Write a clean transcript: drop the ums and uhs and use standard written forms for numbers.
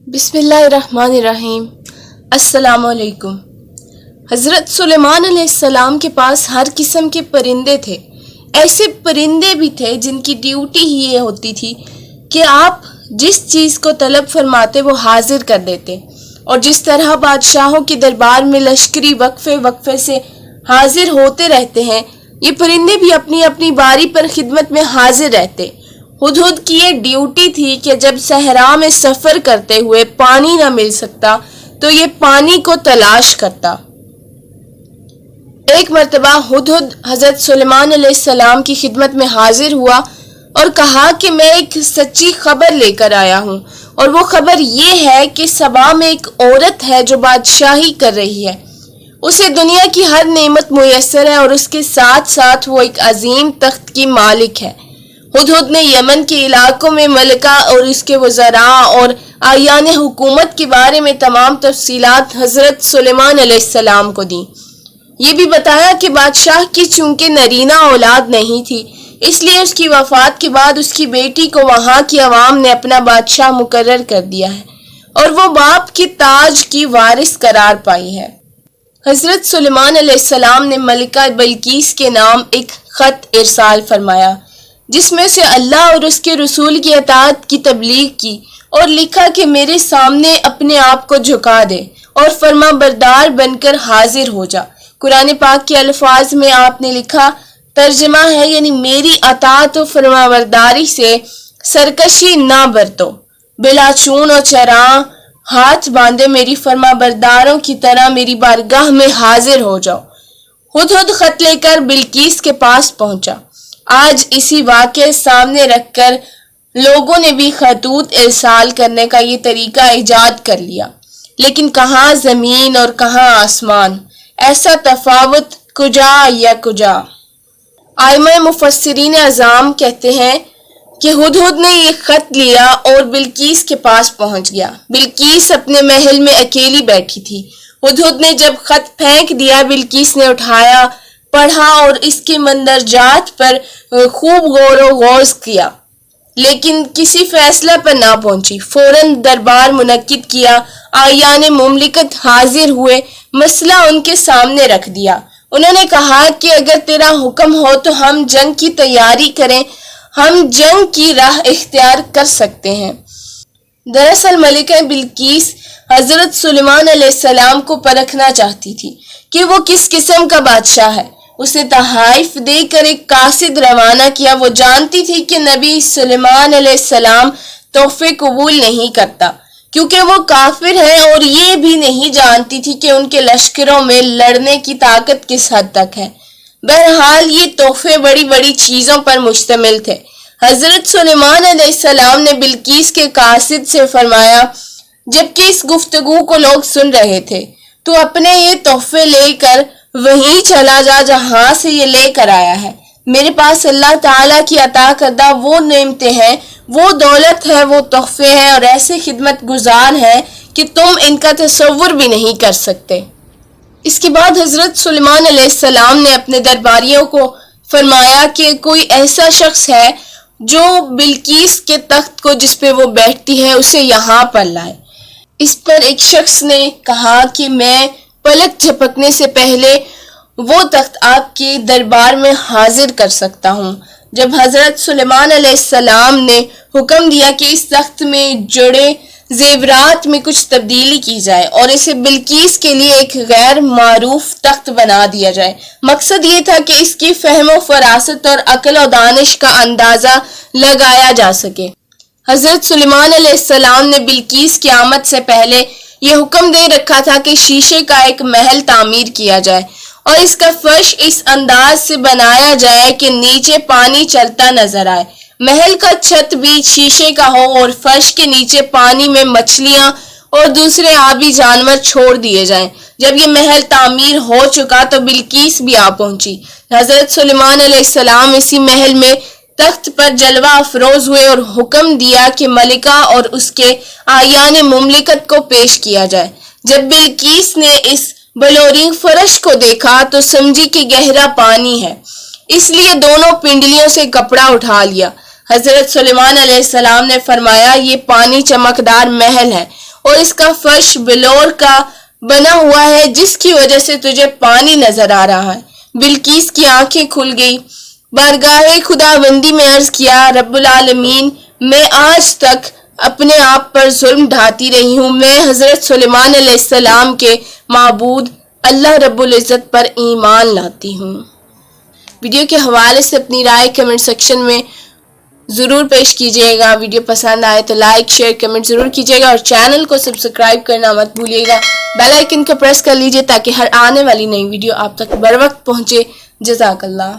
بسم اللہ الرحمن الرحیم۔ السلام علیکم۔ حضرت سلیمان علیہ السلام کے پاس ہر قسم کے پرندے تھے۔ ایسے پرندے بھی تھے جن کی ڈیوٹی ہی یہ ہوتی تھی کہ آپ جس چیز کو طلب فرماتے وہ حاضر کر دیتے، اور جس طرح بادشاہوں کے دربار میں لشکری وقفے سے حاضر ہوتے رہتے ہیں، یہ پرندے بھی اپنی اپنی باری پر خدمت میں حاضر رہتے۔ ہدہد کی یہ ڈیوٹی تھی کہ جب صحرا میں سفر کرتے ہوئے پانی نہ مل سکتا تو یہ پانی کو تلاش کرتا۔ ایک مرتبہ ہدہد حضرت سلیمان علیہ السلام کی خدمت میں حاضر ہوا اور کہا کہ میں ایک سچی خبر لے کر آیا ہوں، اور وہ خبر یہ ہے کہ سبا میں ایک عورت ہے جو بادشاہی کر رہی ہے۔ اسے دنیا کی ہر نعمت میسر ہے اور اس کے ساتھ ساتھ وہ ایک عظیم تخت کی مالک ہے۔ ہدہد نے یمن کے علاقوں میں ملکہ اور اس کے وزراء اور اعیان حکومت کے بارے میں تمام تفصیلات حضرت سلیمان علیہ السلام کو دیں۔ یہ بھی بتایا کہ بادشاہ کی چونکہ نرینہ اولاد نہیں تھی، اس لیے اس کی وفات کے بعد اس کی بیٹی کو وہاں کی عوام نے اپنا بادشاہ مقرر کر دیا ہے، اور وہ باپ کے تاج کی وارث قرار پائی ہے۔ حضرت سلیمان علیہ السلام نے ملکہ بلقیس کے نام ایک خط ارسال فرمایا، جس میں سے اللہ اور اس کے رسول کی اطاعت کی تبلیغ کی، اور لکھا کہ میرے سامنے اپنے آپ کو جھکا دے اور فرما بردار بن کر حاضر ہو جا۔ قرآن پاک کے الفاظ میں آپ نے لکھا، ترجمہ ہے یعنی میری اطاعت و فرما برداری سے سرکشی نہ برتو، بلا چون و چراں ہاتھ باندھے میری فرما برداروں کی طرح میری بارگاہ میں حاضر ہو جاؤ۔ ہدہد خط لے کر بلقیس کے پاس پہنچا۔ آج اسی واقعے سامنے رکھ کر لوگوں نے بھی خطوط ارسال کرنے کا یہ طریقہ ایجاد کر لیا، لیکن کہاں زمین اور کہاں آسمان، ایسا تفاوت کجا یا کجا۔ ائمہ مفسرین اعظام کہتے ہیں کہ ہدہد نے یہ خط لیا اور بلقیس کے پاس پہنچ گیا۔ بلقیس اپنے محل میں اکیلی بیٹھی تھی۔ ہدہد نے جب خط پھینک دیا، بلقیس نے اٹھایا، پڑھا اور اس کے مندرجات پر خوب غور و غوض کیا، لیکن کسی فیصلہ پر نہ پہنچی۔ فوراً دربار منعقد کیا، اعیان مملکت حاضر ہوئے، مسئلہ ان کے سامنے رکھ دیا۔ انہوں نے کہا کہ اگر تیرا حکم ہو تو ہم جنگ کی تیاری کریں، ہم جنگ کی راہ اختیار کر سکتے ہیں۔ دراصل ملکہ بلقیس حضرت سلیمان علیہ السلام کو پرکھنا چاہتی تھی کہ وہ کس قسم کا بادشاہ ہے۔ اس نے تحائف دے کر ایک قاصد روانہ کیا۔ وہ جانتی تھی کہ نبی سلیمان علیہ السلام تحفے قبول نہیں کرتا کیونکہ وہ کافر ہے، اور یہ بھی نہیں جانتی تھی کہ ان کے لشکروں میں لڑنے کی طاقت کس حد تک ہے۔ بہرحال یہ تحفے بڑی بڑی چیزوں پر مشتمل تھے۔ حضرت سلیمان علیہ السلام نے بلقیس کے قاصد سے فرمایا، جبکہ اس گفتگو کو لوگ سن رہے تھے، تو اپنے یہ تحفے لے کر وہیں چلا جا جہاں سے یہ لے کر آیا ہے۔ میرے پاس اللہ تعالیٰ کی عطا کردہ وہ نعمتیں ہیں، وہ دولت ہے، وہ تحفے ہیں، اور ایسے خدمت گزار ہیں کہ تم ان کا تصور بھی نہیں کر سکتے۔ اس کے بعد حضرت سلیمان علیہ السلام نے اپنے درباریوں کو فرمایا کہ کوئی ایسا شخص ہے جو بلقیس کے تخت کو جس پہ وہ بیٹھتی ہے اسے یہاں پر لائے۔ اس پر ایک شخص نے کہا کہ میں پلک جھپکنے سے پہلے وہ تخت آپ کے دربار میں حاضر کر سکتا ہوں۔ جب حضرت سلیمان علیہ السلام نے حکم دیا کہ اس تخت میں جڑے زیورات میں کچھ تبدیلی کی جائے اور اسے بلقیس کے لیے ایک غیر معروف تخت بنا دیا جائے، مقصد یہ تھا کہ اس کی فہم و فراست اور عقل و دانش کا اندازہ لگایا جا سکے۔ حضرت سلیمان علیہ السلام نے بلقیس کی آمد سے پہلے یہ حکم دے رکھا تھا کہ شیشے کا ایک محل تعمیر کیا جائے اور اس کا فرش اس انداز سے بنایا جائے کہ نیچے پانی چلتا نظر آئے۔ محل کا چھت بھی شیشے کا ہو اور فرش کے نیچے پانی میں مچھلیاں اور دوسرے آبی جانور چھوڑ دیے جائیں۔ جب یہ محل تعمیر ہو چکا تو بلقیس بھی آ پہنچی۔ حضرت سلیمان علیہ السلام اسی محل میں تخت پر جلوہ افروز ہوئے اور حکم دیا کہ ملکہ اور اس کے اعیان مملکت کو پیش کیا جائے۔ جب بلقیس نے اس بلورین فرش کو دیکھا تو سمجھی کہ گہرا پانی ہے، اس لیے دونوں پنڈلیوں سے کپڑا اٹھا لیا۔ حضرت سلیمان علیہ السلام نے فرمایا، یہ پانی چمکدار محل ہے اور اس کا فرش بلور کا بنا ہوا ہے جس کی وجہ سے تجھے پانی نظر آ رہا ہے۔ بلقیس کی آنکھیں کھل گئی، بارگاہ خداوندی میں عرض کیا، رب العالمین، میں آج تک اپنے آپ پر ظلم ڈھاتی رہی ہوں، میں حضرت سلیمان علیہ السلام کے معبود اللہ رب العزت پر ایمان لاتی ہوں۔ ویڈیو کے حوالے سے اپنی رائے کمنٹ سیکشن میں ضرور پیش کیجئے گا۔ ویڈیو پسند آئے تو لائک شیئر کمنٹ ضرور کیجئے گا اور چینل کو سبسکرائب کرنا مت بھولیے گا۔ بیل آئیکن کو پریس کر لیجئے تاکہ ہر آنے والی نئی ویڈیو آپ تک بر وقت پہنچے۔ جزاک اللہ۔